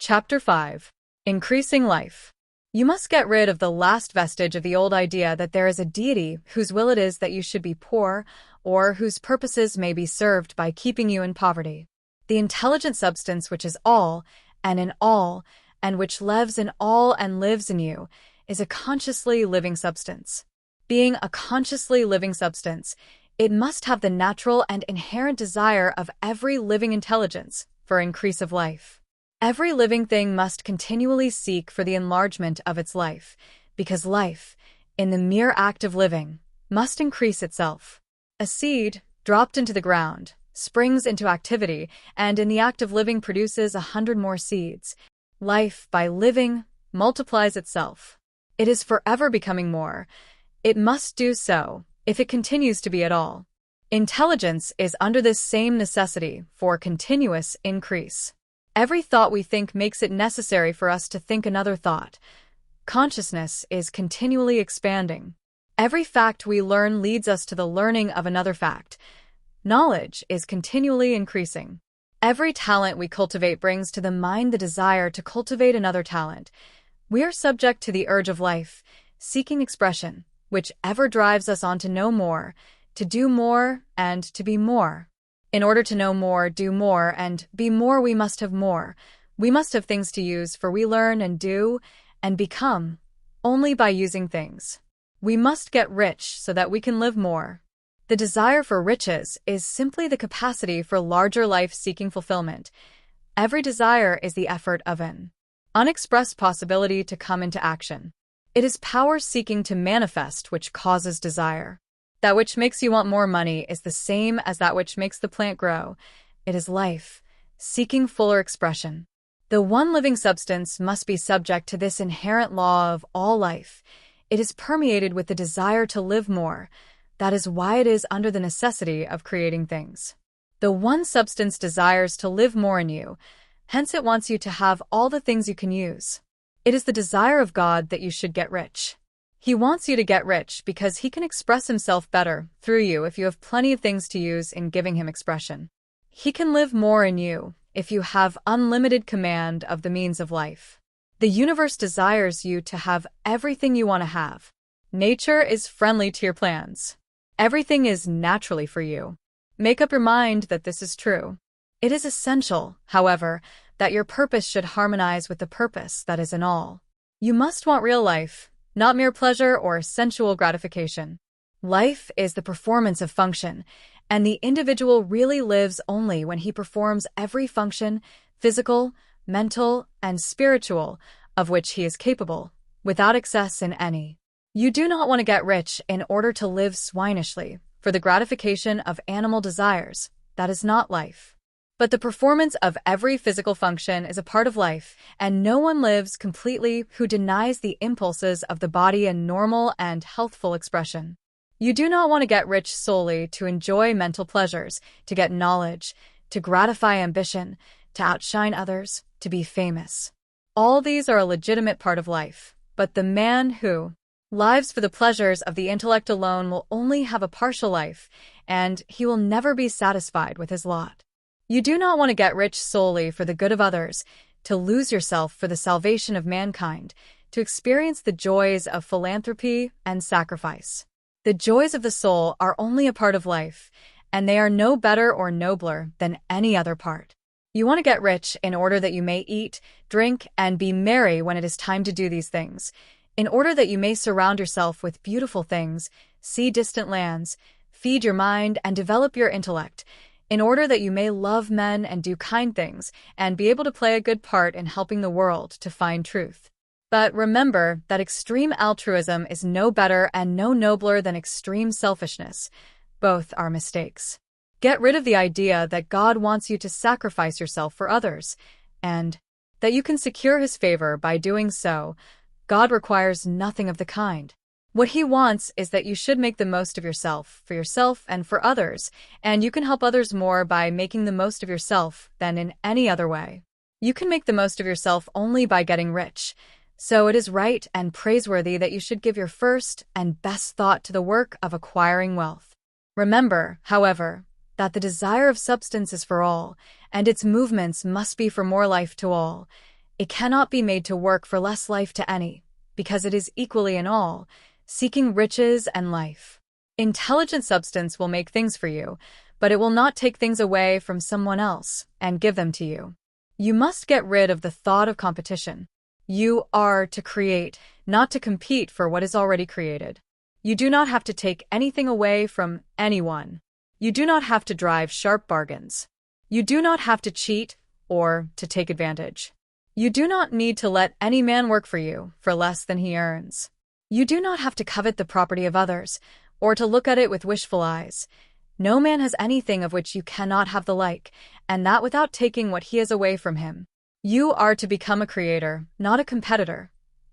Chapter 5. Increasing Life. You must get rid of the last vestige of the old idea that there is a deity whose will it is that you should be poor, or whose purposes may be served by keeping you in poverty. The intelligent substance which is all, and in all, and which lives in all and lives in you, is a consciously living substance. Being a consciously living substance, it must have the natural and inherent desire of every living intelligence for increase of life. Every living thing must continually seek for the enlargement of its life, because life, in the mere act of living, must increase itself. A seed, dropped into the ground, springs into activity, and in the act of living produces 100 more seeds. Life, by living, multiplies itself. It is forever becoming more. It must do so, if it continues to be at all. Intelligence is under this same necessity for continuous increase. Every thought we think makes it necessary for us to think another thought. Consciousness is continually expanding. Every fact we learn leads us to the learning of another fact. Knowledge is continually increasing. Every talent we cultivate brings to the mind the desire to cultivate another talent. We are subject to the urge of life, seeking expression, which ever drives us on to know more, to do more, and to be more. In order to know more, do more, and be more, we must have more. We must have things to use, for we learn and do and become only by using things. We must get rich so that we can live more. The desire for riches is simply the capacity for larger life-seeking fulfillment. Every desire is the effort of an unexpressed possibility to come into action. It is power seeking to manifest which causes desire. That which makes you want more money is the same as that which makes the plant grow. It is life, seeking fuller expression. The one living substance must be subject to this inherent law of all life. It is permeated with the desire to live more. That is why it is under the necessity of creating things. The one substance desires to live more in you, hence it wants you to have all the things you can use. It is the desire of God that you should get rich. He wants you to get rich because he can express himself better through you if you have plenty of things to use in giving him expression. He can live more in you if you have unlimited command of the means of life. The universe desires you to have everything you want to have. Nature is friendly to your plans. Everything is naturally for you. Make up your mind that this is true. It is essential, however, that your purpose should harmonize with the purpose that is in all. You must want real life, not mere pleasure or sensual gratification. Life is the performance of function, and the individual really lives only when he performs every function, physical, mental, and spiritual, of which he is capable, without excess in any. You do not want to get rich in order to live swinishly, for the gratification of animal desires. That is not life. But the performance of every physical function is a part of life, and no one lives completely who denies the impulses of the body a normal and healthful expression. You do not want to get rich solely to enjoy mental pleasures, to get knowledge, to gratify ambition, to outshine others, to be famous. All these are a legitimate part of life, but the man who lives for the pleasures of the intellect alone will only have a partial life, and he will never be satisfied with his lot. You do not want to get rich solely for the good of others, to lose yourself for the salvation of mankind, to experience the joys of philanthropy and sacrifice. The joys of the soul are only a part of life, and they are no better or nobler than any other part. You want to get rich in order that you may eat, drink, and be merry when it is time to do these things, in order that you may surround yourself with beautiful things, see distant lands, feed your mind, and develop your intellect, in order that you may love men and do kind things, and be able to play a good part in helping the world to find truth. But remember that extreme altruism is no better and no nobler than extreme selfishness. Both are mistakes. Get rid of the idea that God wants you to sacrifice yourself for others, and that you can secure his favor by doing so. God requires nothing of the kind. What he wants is that you should make the most of yourself, for yourself and for others, and you can help others more by making the most of yourself than in any other way. You can make the most of yourself only by getting rich, so it is right and praiseworthy that you should give your first and best thought to the work of acquiring wealth. Remember, however, that the desire of substance is for all, and its movements must be for more life to all. It cannot be made to work for less life to any, because it is equally in all, seeking riches and life. Intelligent substance will make things for you, but it will not take things away from someone else and give them to you. You must get rid of the thought of competition. You are to create, not to compete for what is already created. You do not have to take anything away from anyone. You do not have to drive sharp bargains. You do not have to cheat or to take advantage. You do not need to let any man work for you for less than he earns. You do not have to covet the property of others or to look at it with wishful eyes. No man has anything of which you cannot have the like, and that without taking what he has away from him. You are to become a creator, not a competitor.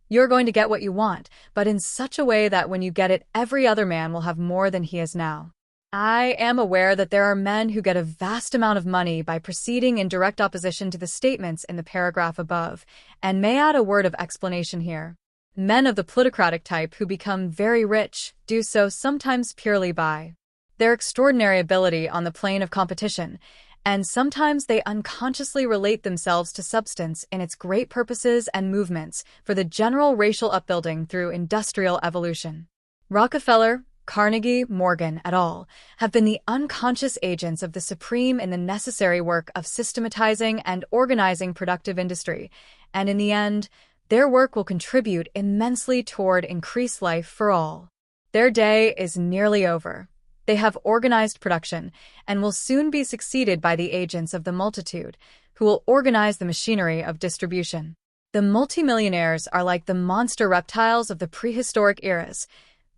You're going to get what you want, but in such a way that when you get it, every other man will have more than he has now. I am aware that there are men who get a vast amount of money by proceeding in direct opposition to the statements in the paragraph above, and may add a word of explanation here. Men of the plutocratic type who become very rich do so sometimes purely by their extraordinary ability on the plane of competition, and sometimes they unconsciously relate themselves to substance in its great purposes and movements for the general racial upbuilding through industrial evolution. Rockefeller, Carnegie, Morgan, et al. Have been the unconscious agents of the supreme in the necessary work of systematizing and organizing productive industry, and in the end, their work will contribute immensely toward increased life for all. Their day is nearly over. They have organized production and will soon be succeeded by the agents of the multitude, who will organize the machinery of distribution. The multimillionaires are like the monster reptiles of the prehistoric eras.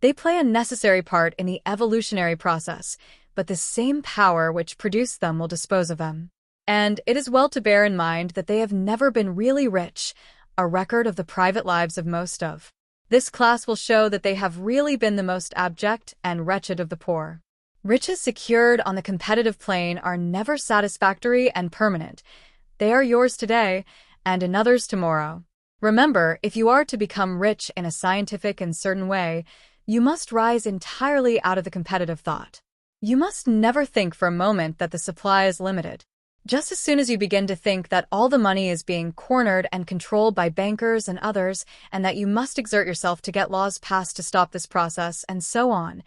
They play a necessary part in the evolutionary process, but the same power which produced them will dispose of them. And it is well to bear in mind that they have never been really rich, a record of the private lives of most of this class will show that they have really been the most abject and wretched of the poor. Riches secured on the competitive plane are never satisfactory and permanent. They are yours today and another's tomorrow. Remember, if you are to become rich in a scientific and certain way, you must rise entirely out of the competitive thought. You must never think for a moment that the supply is limited. Just as soon as you begin to think that all the money is being cornered and controlled by bankers and others, and that you must exert yourself to get laws passed to stop this process, and so on,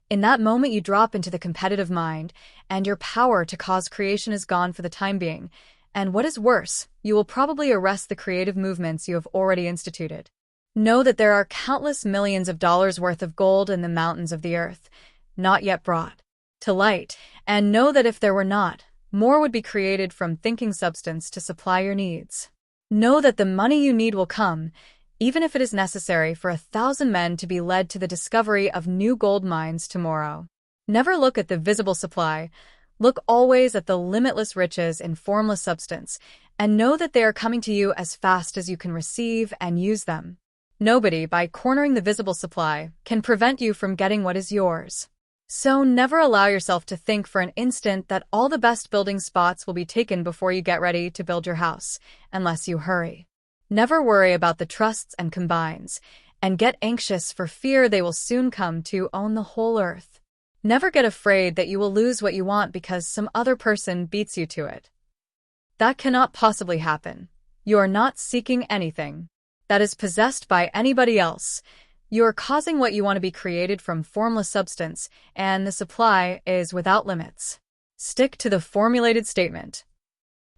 in that moment you drop into the competitive mind, and your power to cause creation is gone for the time being, and what is worse, you will probably arrest the creative movements you have already instituted. Know that there are countless millions of dollars worth of gold in the mountains of the earth, not yet brought to light, and know that if there were not, more would be created from thinking substance to supply your needs. Know that the money you need will come, even if it is necessary for 1,000 men to be led to the discovery of new gold mines tomorrow. Never look at the visible supply. Look always at the limitless riches in formless substance, and know that they are coming to you as fast as you can receive and use them. Nobody, by cornering the visible supply, can prevent you from getting what is yours. So never allow yourself to think for an instant that all the best building spots will be taken before you get ready to build your house, unless you hurry. Never worry about the trusts and combines, and get anxious for fear they will soon come to own the whole earth. Never get afraid that you will lose what you want because some other person beats you to it. That cannot possibly happen. You are not seeking anything that is possessed by anybody else. You are causing what you want to be created from formless substance, and the supply is without limits. Stick to the formulated statement.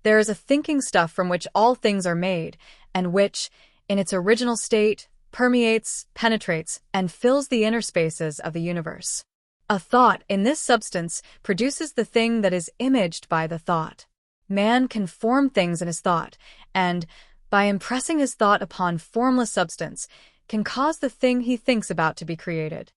There is a thinking stuff from which all things are made, and which, in its original state, permeates, penetrates, and fills the inner spaces of the universe. A thought in this substance produces the thing that is imaged by the thought. Man can form things in his thought, and, by impressing his thought upon formless substance, can cause the thing he thinks about to be created.